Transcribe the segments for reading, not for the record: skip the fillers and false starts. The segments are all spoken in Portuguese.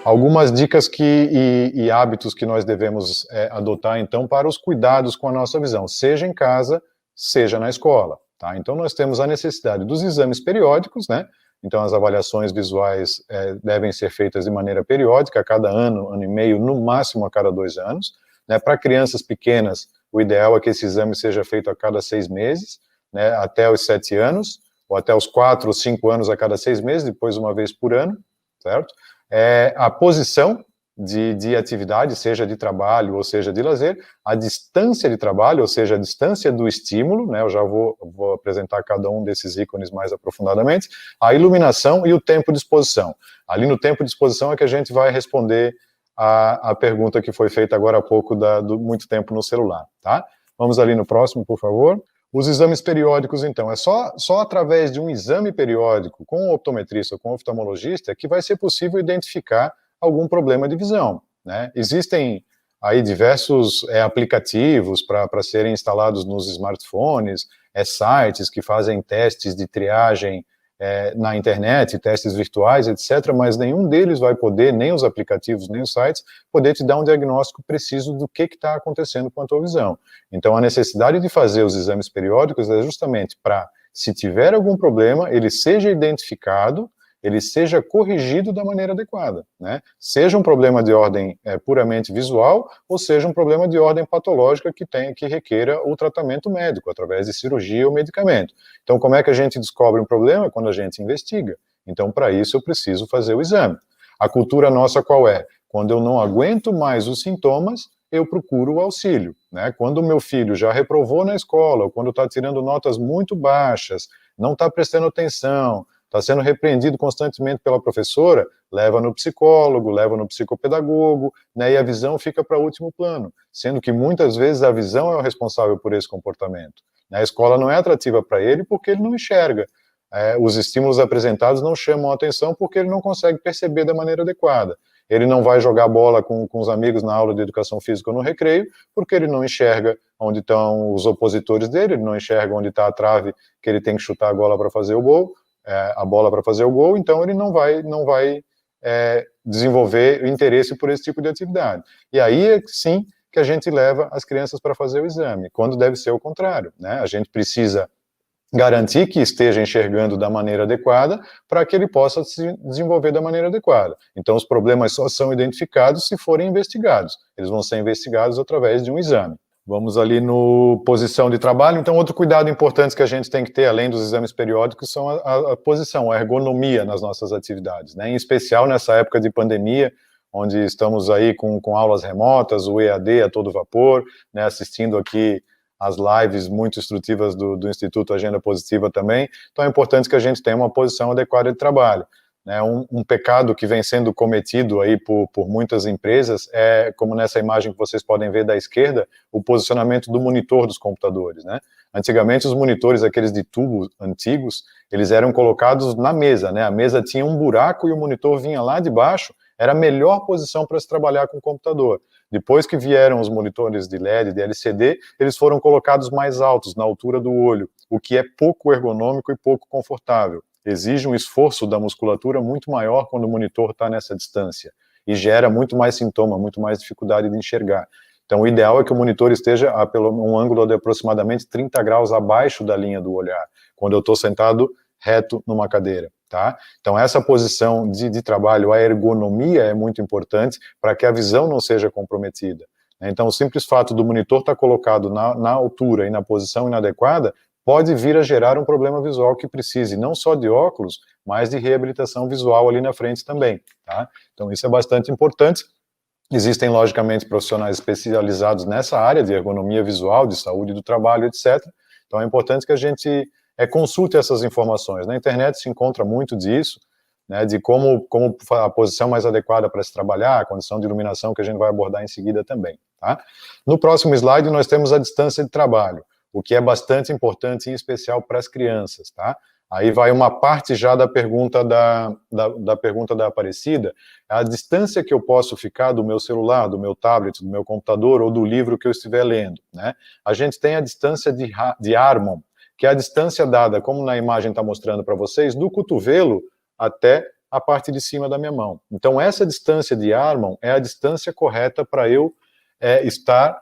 Algumas dicas e hábitos que nós devemos adotar, então, para os cuidados com a nossa visão, seja em casa, seja na escola, tá? Então, nós temos a necessidade dos exames periódicos, né? Então, as avaliações visuais devem ser feitas de maneira periódica, a cada ano, ano e meio, no máximo a cada 2 anos, né? Para crianças pequenas, o ideal é que esse exame seja feito a cada 6 meses, né? Até os 7 anos, ou até os 4 ou 5 anos a cada 6 meses, depois uma vez por ano, certo? A posição de atividade, seja de trabalho ou seja de lazer, a distância de trabalho, ou seja, a distância do estímulo, né, eu já vou apresentar cada um desses ícones mais aprofundadamente, a iluminação e o tempo de exposição. Ali no tempo de exposição é que a gente vai responder a pergunta que foi feita agora há pouco do muito tempo no celular, tá? Vamos ali no próximo, por favor. Os exames periódicos, então, é só através de um exame periódico com o optometrista ou com o oftalmologista que vai ser possível identificar algum problema de visão, né? Existem aí diversos aplicativos para serem instalados nos smartphones, sites que fazem testes de triagem na internet, testes virtuais, etc., mas nenhum deles vai poder, nem os aplicativos, nem os sites, poder te dar um diagnóstico preciso do que está acontecendo com a tua visão. Então, a necessidade de fazer os exames periódicos é justamente para, se tiver algum problema, ele seja identificado, ele seja corrigido da maneira adequada, né? Seja um problema de ordem puramente visual, ou seja um problema de ordem patológica que requeira o tratamento médico, através de cirurgia ou medicamento. Então, como é que a gente descobre um problema? Quando a gente investiga. Então, para isso, eu preciso fazer o exame. A cultura nossa qual é? Quando eu não aguento mais os sintomas, eu procuro o auxílio, né? Quando o meu filho já reprovou na escola, ou quando está tirando notas muito baixas, não está prestando atenção, está sendo repreendido constantemente pela professora, leva no psicólogo, leva no psicopedagogo, né, e a visão fica para último plano, sendo que muitas vezes a visão é o responsável por esse comportamento. A escola não é atrativa para ele porque ele não enxerga. Os estímulos apresentados não chamam a atenção porque ele não consegue perceber da maneira adequada. Ele não vai jogar bola com os amigos na aula de educação física ou no recreio, porque ele não enxerga onde estão os opositores dele, ele não enxerga onde está a trave que ele tem que chutar a bola para fazer o gol, então ele não vai desenvolver o interesse por esse tipo de atividade. E aí é sim que a gente leva as crianças para fazer o exame, quando deve ser o contrário, né? A gente precisa garantir que esteja enxergando da maneira adequada para que ele possa se desenvolver da maneira adequada. Então os problemas só são identificados se forem investigados. Eles vão ser investigados através de um exame. Vamos ali no posição de trabalho. Então, outro cuidado importante que a gente tem que ter, além dos exames periódicos, são a posição, a ergonomia nas nossas atividades, né? Em especial nessa época de pandemia, onde estamos aí com aulas remotas, o EAD a todo vapor, né? Assistindo aqui as lives muito instrutivas do Instituto Agenda Positiva também. Então, é importante que a gente tenha uma posição adequada de trabalho. Um pecado que vem sendo cometido aí por muitas empresas é, como nessa imagem que vocês podem ver da esquerda, o posicionamento do monitor dos computadores, né? Antigamente, os monitores, aqueles de tubo antigos, eles eram colocados na mesa, né? A mesa tinha um buraco e o monitor vinha lá de baixo, era a melhor posição para se trabalhar com o computador. Depois que vieram os monitores de LED, de LCD, eles foram colocados mais altos, na altura do olho, o que é pouco ergonômico e pouco confortável. Exige um esforço da musculatura muito maior quando o monitor está nessa distância e gera muito mais sintoma, muito mais dificuldade de enxergar. Então, o ideal é que o monitor esteja a um ângulo de aproximadamente 30 graus abaixo da linha do olhar, quando eu estou sentado reto numa cadeira, tá? Então, essa posição de trabalho, a ergonomia é muito importante para que a visão não seja comprometida. Então, o simples fato do monitor estar colocado na altura e na posição inadequada pode vir a gerar um problema visual que precise não só de óculos, mas de reabilitação visual ali na frente também, tá? Então, isso é bastante importante. Existem, logicamente, profissionais especializados nessa área de ergonomia visual, de saúde do trabalho, etc. Então, é importante que a gente consulte essas informações. Na internet se encontra muito disso, né, de como a posição mais adequada para se trabalhar, a condição de iluminação que a gente vai abordar em seguida também, tá? No próximo slide, nós temos a distância de trabalho, o que é bastante importante, em especial para as crianças, tá? Aí vai uma parte já da pergunta da pergunta da Aparecida, a distância que eu posso ficar do meu celular, do meu tablet, do meu computador ou do livro que eu estiver lendo, né? A gente tem a distância de Harmon, que é a distância dada, como na imagem está mostrando para vocês, do cotovelo até a parte de cima da minha mão. Então, essa distância de Armon é a distância correta para eu estar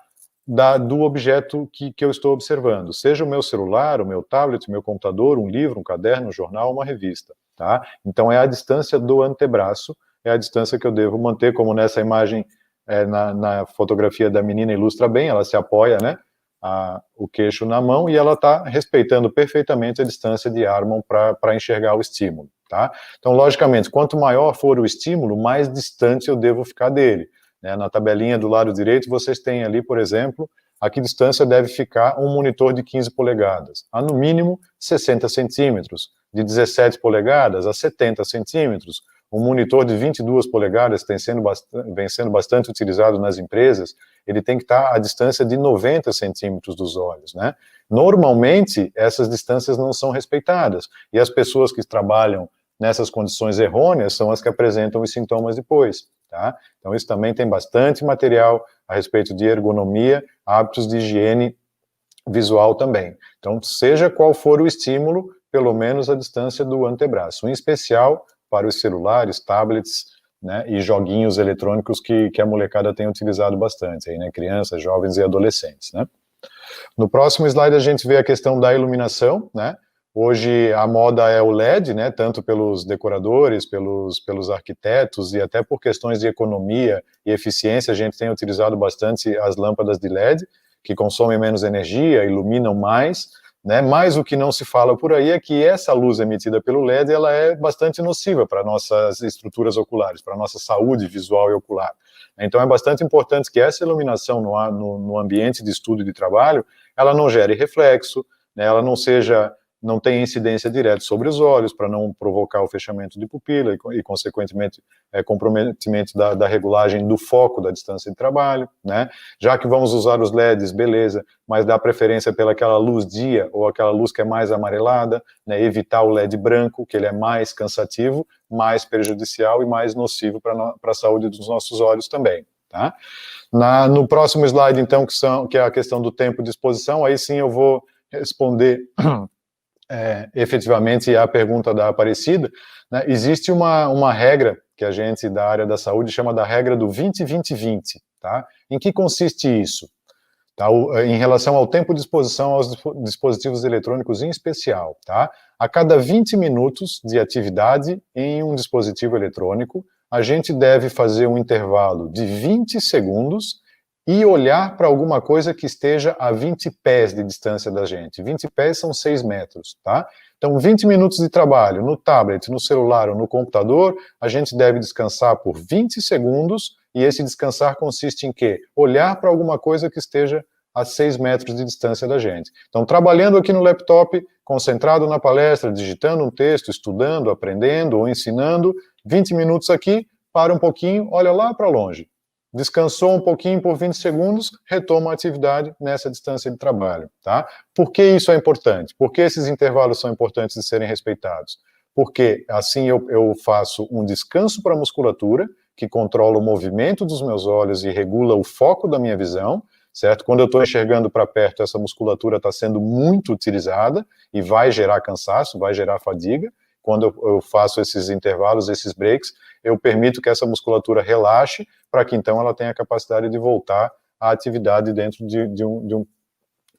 do objeto que eu estou observando, seja o meu celular, o meu tablet, o meu computador, um livro, um caderno, um jornal, uma revista, tá? Então, é a distância do antebraço, é a distância que eu devo manter, como nessa imagem, na fotografia da menina ilustra bem, ela se apoia, né, o queixo na mão, e ela está respeitando perfeitamente a distância de Armon para enxergar o estímulo, tá? Então, logicamente, quanto maior for o estímulo, mais distante eu devo ficar dele, né? Na tabelinha do lado direito, vocês têm ali, por exemplo, a que distância deve ficar um monitor de 15 polegadas, a no mínimo 60 centímetros, de 17 polegadas a 70 centímetros, um monitor de 22 polegadas, que vem sendo bastante utilizado nas empresas, ele tem que estar à distância de 90 centímetros dos olhos, né? Normalmente, essas distâncias não são respeitadas, e as pessoas que trabalham nessas condições errôneas são as que apresentam os sintomas depois, tá? Então, isso também tem bastante material a respeito de ergonomia, hábitos de higiene visual também. Então, seja qual for o estímulo, pelo menos a distância do antebraço, em especial para os celulares, tablets, né, e joguinhos eletrônicos que a molecada tem utilizado bastante, aí, né, crianças, jovens e adolescentes, né. No próximo slide a gente vê a questão da iluminação, né. Hoje a moda é o LED, né, tanto pelos decoradores, pelos arquitetos e até por questões de economia e eficiência, a gente tem utilizado bastante as lâmpadas de LED, que consomem menos energia, iluminam mais, né? Mas o que não se fala por aí é que essa luz emitida pelo LED, ela é bastante nociva para nossas estruturas oculares, para a nossa saúde visual e ocular. Então é bastante importante que essa iluminação no ambiente de estudo e de trabalho, ela não gere reflexo, né? Ela não tenha incidência direta sobre os olhos, para não provocar o fechamento de pupila e consequentemente, comprometimento da regulagem do foco da distância de trabalho, né? Já que vamos usar os LEDs, beleza, mas dá preferência pelaquela luz dia ou aquela luz que é mais amarelada, né? Evitar o LED branco, que ele é mais cansativo, mais prejudicial e mais nocivo para a saúde dos nossos olhos também, tá? No próximo slide, então, que é a questão do tempo de exposição, aí sim eu vou responder efetivamente a pergunta da Aparecida, né? Existe uma regra que a gente da área da saúde chama da regra do 20-20-20, tá? Em que consiste isso? Tá? Em relação ao tempo de exposição aos dispositivos eletrônicos em especial, tá? A cada 20 minutos de atividade em um dispositivo eletrônico, a gente deve fazer um intervalo de 20 segundos e olhar para alguma coisa que esteja a 20 pés de distância da gente. 20 pés são 6 metros, tá? Então, 20 minutos de trabalho no tablet, no celular ou no computador, a gente deve descansar por 20 segundos, e esse descansar consiste em quê? Olhar para alguma coisa que esteja a 6 metros de distância da gente. Então, trabalhando aqui no laptop, concentrado na palestra, digitando um texto, estudando, aprendendo ou ensinando, 20 minutos aqui, para um pouquinho, olha lá para longe. Descansou um pouquinho por 20 segundos, retoma a atividade nessa distância de trabalho, tá? Por que isso é importante? Por que esses intervalos são importantes de serem respeitados? Porque assim eu faço um descanso para a musculatura, que controla o movimento dos meus olhos e regula o foco da minha visão, certo? Quando eu estou enxergando para perto, essa musculatura está sendo muito utilizada e vai gerar cansaço, vai gerar fadiga. Quando eu faço esses intervalos, esses breaks, eu permito que essa musculatura relaxe, para que então ela tenha a capacidade de voltar à atividade dentro de um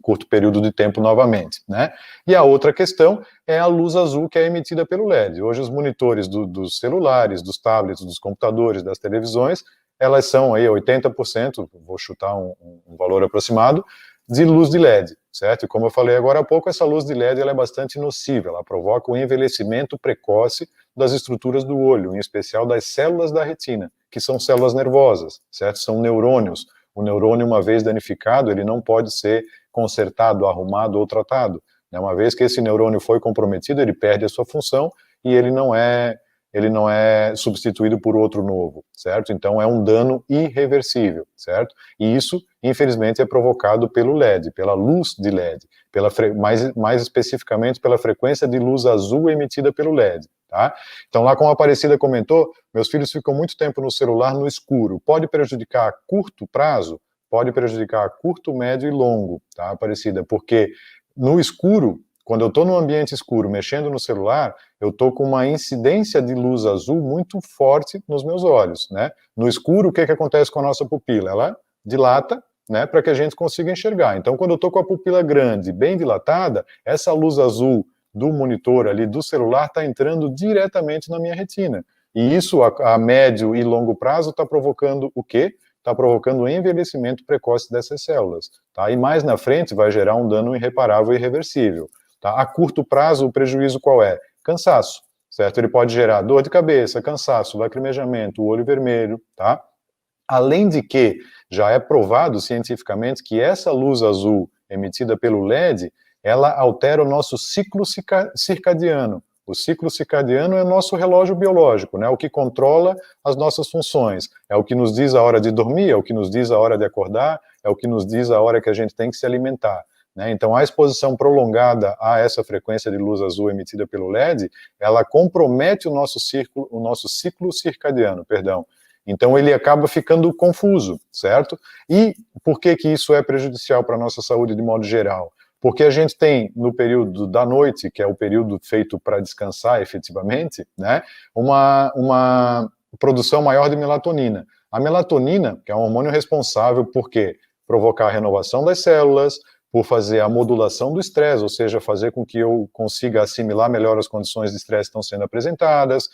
curto período de tempo novamente, né? E a outra questão é a luz azul que é emitida pelo LED. Hoje os monitores dos celulares, dos tablets, dos computadores, das televisões, elas são aí 80%, vou chutar um valor aproximado, de luz de LED, certo? E como eu falei agora há pouco, essa luz de LED ela é bastante nociva, ela provoca o envelhecimento precoce das estruturas do olho, em especial das células da retina, que são células nervosas, certo? São neurônios. O neurônio, uma vez danificado, ele não pode ser consertado, arrumado ou tratado, né? Uma vez que esse neurônio foi comprometido, ele perde a sua função e ele não é substituído por outro novo, certo? Então é um dano irreversível, certo? E isso, infelizmente, é provocado pelo LED, pela luz de LED, mais especificamente pela frequência de luz azul emitida pelo LED, tá? Então lá, como a Aparecida comentou, meus filhos ficam muito tempo no celular no escuro. Pode prejudicar a curto prazo? Pode prejudicar a curto, médio e longo, tá, Aparecida? Porque no escuro, quando eu estou no ambiente escuro mexendo no celular, eu estou com uma incidência de luz azul muito forte nos meus olhos, né? No escuro, o que acontece com a nossa pupila? Ela dilata, né, para que a gente consiga enxergar. Então, quando eu estou com a pupila grande, bem dilatada, essa luz azul do monitor ali, do celular, está entrando diretamente na minha retina. E isso, a médio e longo prazo, está provocando o quê? Está provocando o envelhecimento precoce dessas células. Tá? E mais na frente vai gerar um dano irreparável e irreversível. Tá? A curto prazo, o prejuízo qual é? Cansaço, certo? Ele pode gerar dor de cabeça, cansaço, lacrimejamento, olho vermelho, tá? Além de que já é provado cientificamente que essa luz azul emitida pelo LED, ela altera o nosso ciclo circadiano. O ciclo circadiano é o nosso relógio biológico, né? O que controla as nossas funções. É o que nos diz a hora de dormir, é o que nos diz a hora de acordar, é o que nos diz a hora que a gente tem que se alimentar. Né? Então, a exposição prolongada a essa frequência de luz azul emitida pelo LED, ela compromete o nosso ciclo circadiano, perdão. Então, ele acaba ficando confuso, certo? E por que isso é prejudicial para a nossa saúde de modo geral? Porque a gente tem, no período da noite, que é o período feito para descansar efetivamente, né, uma produção maior de melatonina. A melatonina, que é um hormônio responsável por quê? Provocar a renovação das células, por fazer a modulação do estresse, ou seja, fazer com que eu consiga assimilar melhor as condições de estresse que estão sendo apresentadas,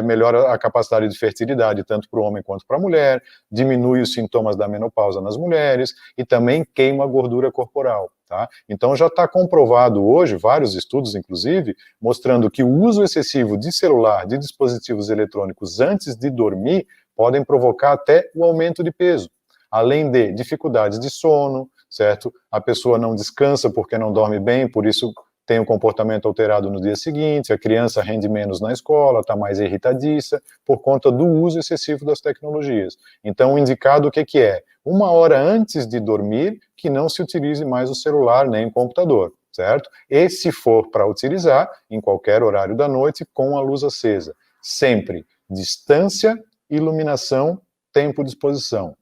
melhora a capacidade de fertilidade tanto para o homem quanto para a mulher, diminui os sintomas da menopausa nas mulheres e também queima a gordura corporal. Tá? Então já está comprovado hoje, vários estudos inclusive, mostrando que o uso excessivo de celular, de dispositivos eletrônicos antes de dormir, podem provocar até o aumento de peso, além de dificuldades de sono, certo? A pessoa não descansa porque não dorme bem, por isso tem um comportamento alterado no dia seguinte, a criança rende menos na escola, está mais irritadiça, por conta do uso excessivo das tecnologias. Então, o indicado o que é? 1 hora antes de dormir, que não se utilize mais o celular nem o computador, certo? E se for para utilizar, em qualquer horário da noite, com a luz acesa. Sempre distância, iluminação, tempo de exposição.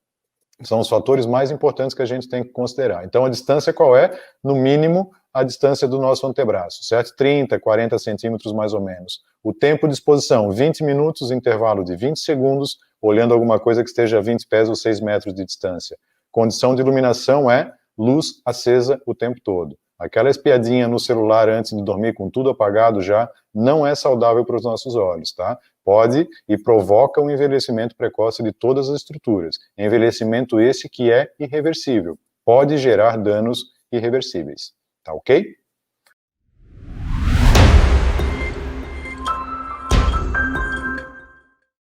São os fatores mais importantes que a gente tem que considerar. Então, a distância qual é? No mínimo, a distância do nosso antebraço, certo? 30, 40 centímetros mais ou menos. O tempo de exposição, 20 minutos, intervalo de 20 segundos, olhando alguma coisa que esteja a 20 pés ou 6 metros de distância. Condição de iluminação é luz acesa o tempo todo. Aquela espiadinha no celular antes de dormir com tudo apagado já não é saudável para os nossos olhos, tá? Pode e provoca um envelhecimento precoce de todas as estruturas. Envelhecimento esse que é irreversível. Pode gerar danos irreversíveis. Tá ok?